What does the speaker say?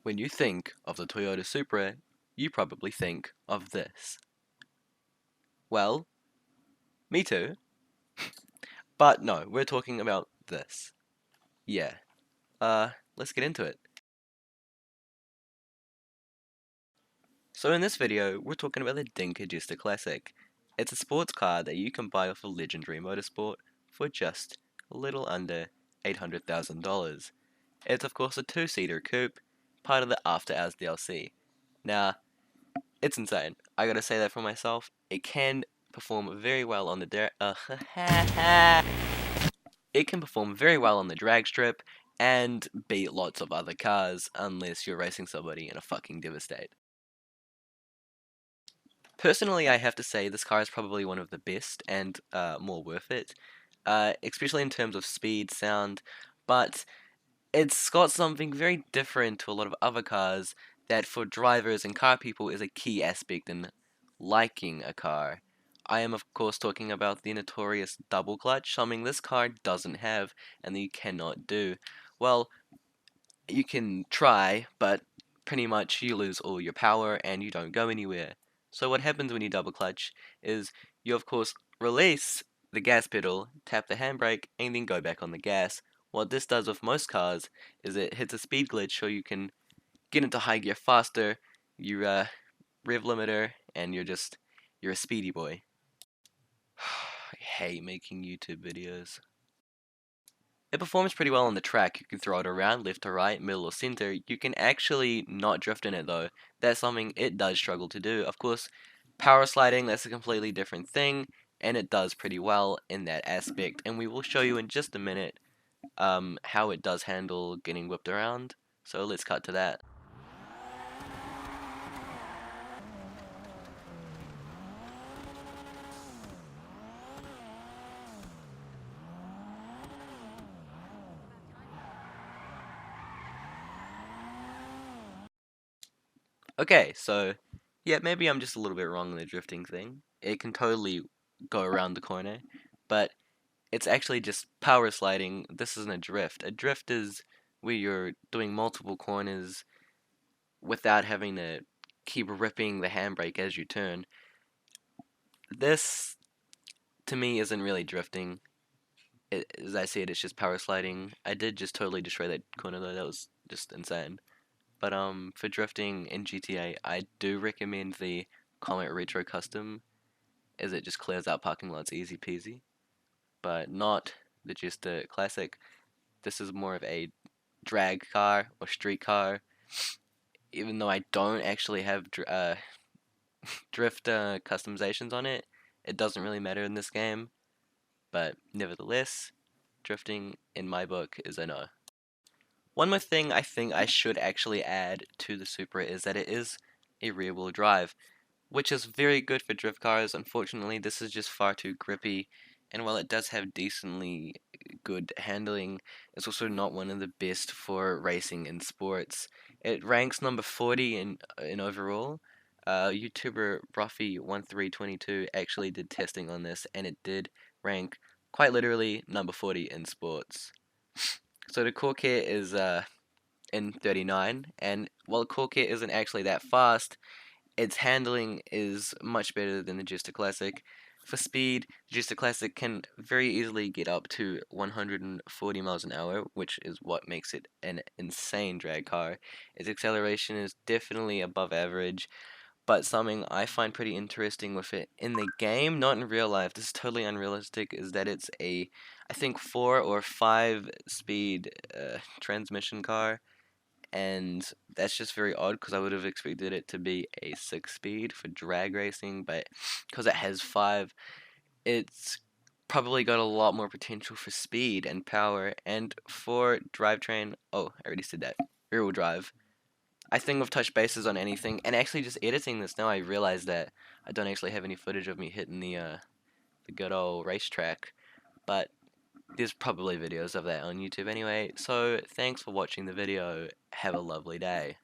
When you think of the Toyota Supra, you probably think of this. Well, me too. But no, we're talking about this. Yeah. Let's get into it. So in this video, we're talking about the Jester Classic. It's a sports car that you can buy off of Legendary Motorsport for just a little under $800,000. It's of course a two-seater coupe, part of the After Hours DLC. Now, it's insane. I gotta say that for myself. It can perform very well on the it can perform very well on the drag strip and beat lots of other cars unless you're racing somebody in a fucking Devastate. Personally, I have to say this car is probably one of the best and more worth it, especially in terms of speed, sound, but it's got something very different to a lot of other cars that for drivers and car people is a key aspect in liking a car. I am of course talking about the notorious double clutch, something this car doesn't have and that you cannot do. Well, you can try, but pretty much you lose all your power and you don't go anywhere. So what happens when you double clutch is you of course release the gas pedal, tap the handbrake, and then go back on the gas. What this does with most cars is it hits a speed glitch so you can get into high gear faster, you rev limiter, and you're a speedy boy. I hate making YouTube videos. It performs pretty well on the track. You can throw it around, left to right, middle or center. You can actually not drift in it though. That's something it does struggle to do. Of course, power sliding, that's a completely different thing, and it does pretty well in that aspect. And we will show you in just a minute how it does handle getting whipped around. So let's cut to that. Okay, so yeah, maybe I'm just a little bit wrong on the drifting thing. It can totally go around the corner, but it's actually just power sliding. This isn't a drift. A drift is where you're doing multiple corners without having to keep ripping the handbrake as you turn. This, to me, isn't really drifting. As I said, it's just power sliding. I did just totally destroy that corner though. That was just insane. But for drifting in GTA, I do recommend the Comet Retro Custom, as it just clears out parking lots easy peasy. But not the Jester Classic. This is more of a drag car or street car. Even though I don't actually have drift customizations on it, it doesn't really matter in this game. But nevertheless, drifting in my book is a no. One more thing I think I should actually add to the Supra is that it is a rear-wheel drive, which is very good for drift cars. Unfortunately, this is just far too grippy, and while it does have decently good handling, it's also not one of the best for racing and sports. It ranks number 40 in overall. YouTuber Bruffy1322 actually did testing on this, and it did rank quite literally number 40 in sports. So the core kit is in 39, and while the core kit isn't actually that fast, its handling is much better than the Jester Classic. For speed, the Jester Classic can very easily get up to 140 miles an hour, which is what makes it an insane drag car. Its acceleration is definitely above average, but something I find pretty interesting with it in the game, not in real life, this is totally unrealistic, is that it's a, I think, 4 or 5 speed transmission car, and that's just very odd because I would have expected it to be a 6 speed for drag racing, but because it has 5, it's probably got a lot more potential for speed and power, and for drivetrain, oh, I already said that, rear-wheel drive. I think we've touched bases on anything, and actually just editing this now, I realized that I don't actually have any footage of me hitting the good old racetrack, but there's probably videos of that on YouTube anyway, so thanks for watching the video, have a lovely day.